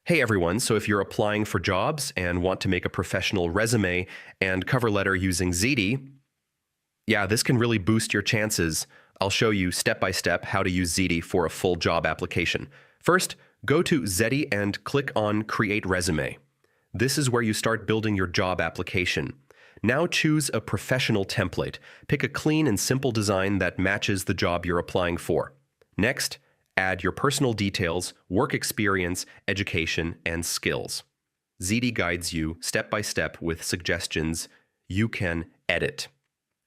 Hey everyone, so if you're applying for jobs and want to make a professional resume and cover letter using Zety, yeah, this can really boost your chances. I'll show you step by step how to use Zety for a full job application. First, go to Zety and click on Create Resume. This is where you start building your job application. Now choose a professional template. Pick a clean and simple design that matches the job you're applying for. Next, add your personal details, work experience, education, and skills. Zety guides you step by step with suggestions you can edit.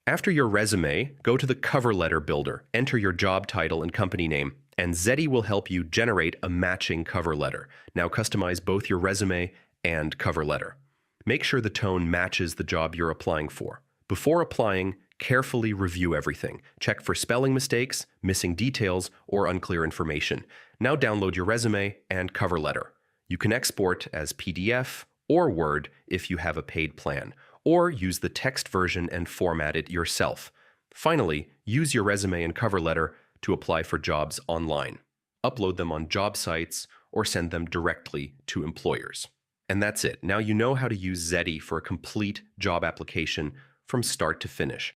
After your resume, go to the cover letter builder, enter your job title and company name, and Zety will help you generate a matching cover letter. Now customize both your resume and cover letter. Make sure the tone matches the job you're applying for. Before applying, carefully review everything. Check for spelling mistakes, missing details, or unclear information. Now download your resume and cover letter. You can export as PDF or Word if you have a paid plan, or use the text version and format it yourself. Finally, use your resume and cover letter to apply for jobs online. Upload them on job sites or send them directly to employers. And that's it. Now you know how to use Zety for a complete job application from start to finish.